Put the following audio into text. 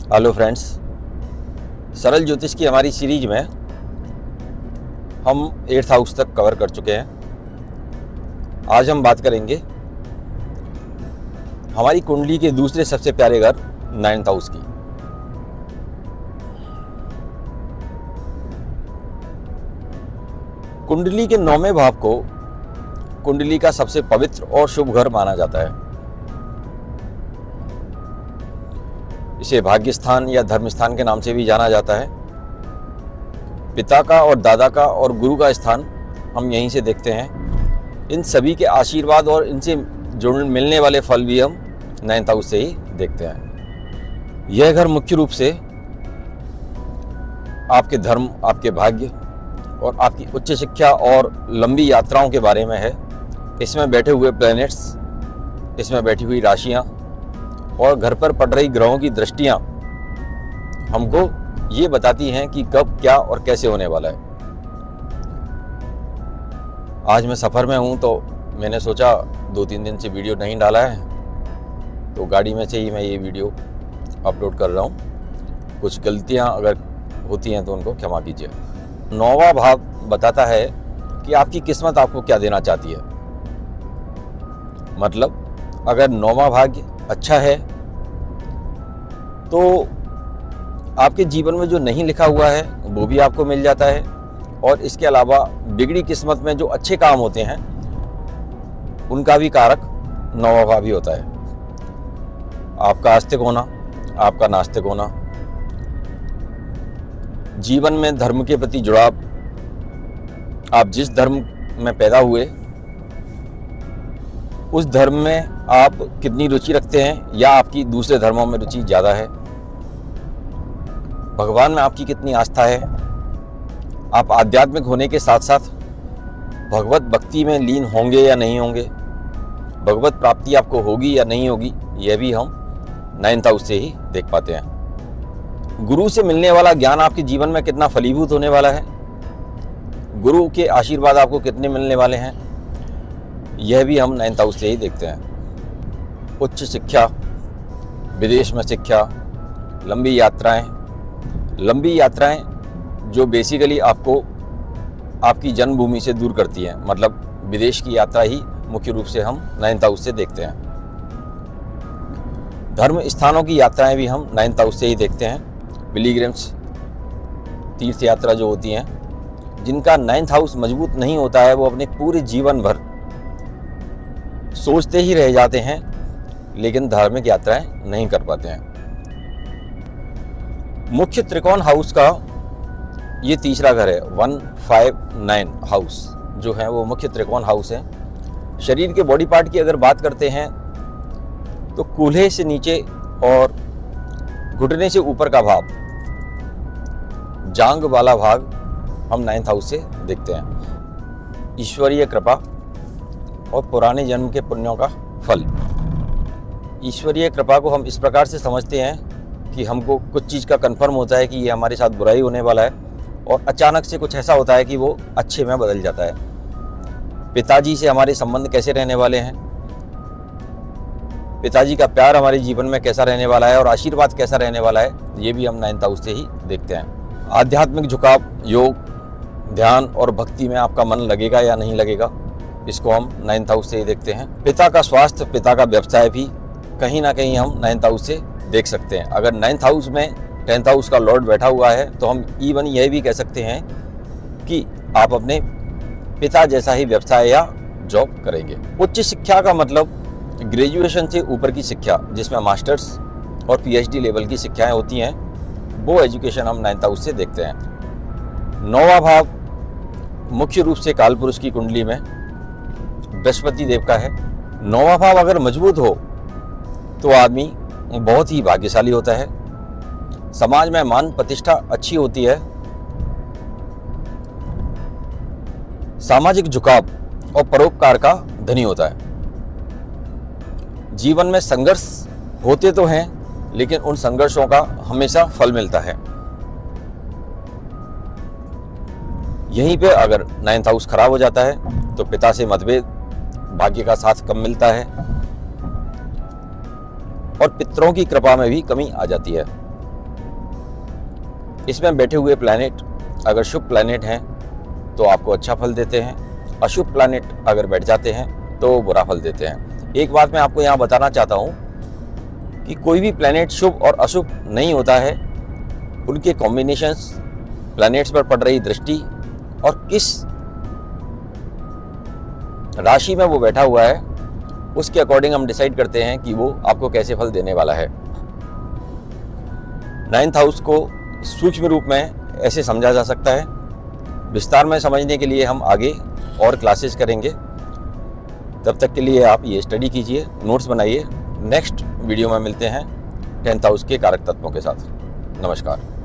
Hello friends, सरल ज्योतिष की हमारी सीरीज में हम 8th हाउस तक कवर कर चुके हैं। आज हम बात करेंगे हमारी कुंडली के दूसरे सबसे प्यारे घर 9th हाउस की। कुंडली के 9वें भाव को कुंडली का सबसे पवित्र और शुभ घर माना जाता है। इसे भाग्य स्थान या धर्म स्थान के नाम से भी जाना जाता है। पिता का और दादा का और गुरु का स्थान हम यहीं से देखते हैं। इन सभी के आशीर्वाद और इनसे जुड़ मिलने वाले फल भी हम 9th हाउस से ही देखते हैं। यह घर मुख्य रूप से आपके धर्म, आपके भाग्य और आपकी उच्च शिक्षा और लंबी यात्राओं के बारे में है। इसमें बैठे हुए प्लैनेट्स, इसमें बैठी हुई राशियां और घर पर पड़ रही ग्रहों की दृष्टियां हमको ये बताती हैं कि कब क्या और कैसे होने वाला है। आज मैं सफ़र में हूँ तो मैंने सोचा 2-3 दिन से वीडियो नहीं डाला है, तो गाड़ी में से ही मैं ये वीडियो अपलोड कर रहा हूँ। कुछ गलतियाँ अगर होती हैं तो उनको क्षमा कीजिए। 9वां भाव बताता है कि आपकी किस्मत आपको क्या देना चाहती है। मतलब अगर 9वां भाग्य अच्छा है तो आपके जीवन में जो नहीं लिखा हुआ है वो भी आपको मिल जाता है। और इसके अलावा बिगड़ी किस्मत में जो अच्छे काम होते हैं उनका भी कारक 9वां भाव ही होता है। आपका आस्तिक होना, आपका नास्तिक होना, जीवन में धर्म के प्रति जुड़ाव, आप जिस धर्म में पैदा हुए उस धर्म में आप कितनी रुचि रखते हैं या आपकी दूसरे धर्मों में रुचि ज़्यादा है, भगवान में आपकी कितनी आस्था है, आप आध्यात्मिक होने के साथ साथ भगवत भक्ति में लीन होंगे या नहीं होंगे, भगवत प्राप्ति आपको होगी या नहीं होगी, यह भी हम 9th हाउस से ही देख पाते हैं। गुरु से मिलने वाला ज्ञान आपके जीवन में कितना फलीभूत होने वाला है, गुरु के आशीर्वाद आपको कितने मिलने वाले हैं, यह भी हम 9th हाउस से ही देखते हैं। उच्च शिक्षा, विदेश में शिक्षा, लंबी यात्राएं जो बेसिकली आपको आपकी जन्मभूमि से दूर करती हैं। मतलब विदेश की यात्रा ही मुख्य रूप से हम 9th हाउस से देखते हैं। धर्म स्थानों की यात्राएं भी हम 9th हाउस से ही देखते हैं। पिलग्रिम्स, तीर्थ यात्रा जो होती हैं, जिनका 9th हाउस मजबूत नहीं होता है वो अपने पूरे जीवन भर सोचते ही रह जाते हैं लेकिन धार्मिक यात्राएं नहीं कर पाते हैं। मुख्य त्रिकोण हाउस का ये तीसरा घर है। 159 हाउस जो है वो मुख्य त्रिकोण हाउस है। शरीर के बॉडी पार्ट की अगर बात करते हैं तो कूल्हे से नीचे और घुटने से ऊपर का भाग, जांग वाला भाग हम 9th हाउस से देखते हैं। ईश्वरीय कृपा और पुराने जन्म के पुण्यों का फल। ईश्वरीय कृपा को हम इस प्रकार से समझते हैं कि हमको कुछ चीज़ का कन्फर्म होता है कि ये हमारे साथ बुराई होने वाला है और अचानक से कुछ ऐसा होता है कि वो अच्छे में बदल जाता है। पिताजी से हमारे संबंध कैसे रहने वाले हैं, पिताजी का प्यार हमारे जीवन में कैसा रहने वाला है और आशीर्वाद कैसा रहने वाला है, ये भी हम 9th हाउस से ही देखते हैं। आध्यात्मिक झुकाव, योग, ध्यान और भक्ति में आपका मन लगेगा या नहीं लगेगा, इसको हम 9th हाउस से ही देखते हैं। पिता का स्वास्थ्य, पिता का व्यवसाय भी कहीं ना कहीं हम 9th हाउस से देख सकते हैं। अगर 9th हाउस में 10th हाउस का लॉर्ड बैठा हुआ है तो हम इवन यह भी कह सकते हैं कि आप अपने पिता जैसा ही व्यवसाय या जॉब करेंगे। उच्च शिक्षा का मतलब ग्रेजुएशन से ऊपर की शिक्षा, जिसमें मास्टर्स और PhD लेवल की शिक्षाएं होती हैं, वो एजुकेशन हम 9th हाउस से देखते हैं। 9वां भाव मुख्य रूप से कालपुरुष की कुंडली में बृहस्पति देव का है। 9वां भाव अगर मजबूत हो तो आदमी बहुत ही भाग्यशाली होता है। समाज में मान प्रतिष्ठा अच्छी होती है। सामाजिक झुकाव और परोपकार का धनी होता है। जीवन में संघर्ष होते तो हैं लेकिन उन संघर्षों का हमेशा फल मिलता है। यहीं पे अगर 9th हाउस खराब हो जाता है तो पिता से मतभेद, भाग्य का साथ कम मिलता है और पितरों की कृपा में भी कमी आ जाती है। इसमें बैठे हुए प्लैनेट अगर शुभ प्लैनेट हैं तो आपको अच्छा फल देते हैं, अशुभ प्लैनेट अगर बैठ जाते हैं तो बुरा फल देते हैं। एक बात मैं आपको यहाँ बताना चाहता हूँ कि कोई भी प्लैनेट शुभ और अशुभ नहीं होता है, उनके कॉम्बिनेशंस, प्लैनेट्स पर पड़ रही दृष्टि और किस राशि में वो बैठा हुआ है उसके अकॉर्डिंग हम डिसाइड करते हैं कि वो आपको कैसे फल देने वाला है। 9th हाउस को सूक्ष्म रूप में ऐसे समझा जा सकता है। विस्तार में समझने के लिए हम आगे और क्लासेस करेंगे। तब तक के लिए आप ये स्टडी कीजिए, नोट्स बनाइए। नेक्स्ट वीडियो में मिलते हैं 10th हाउस के कारक तत्वों के साथ। नमस्कार।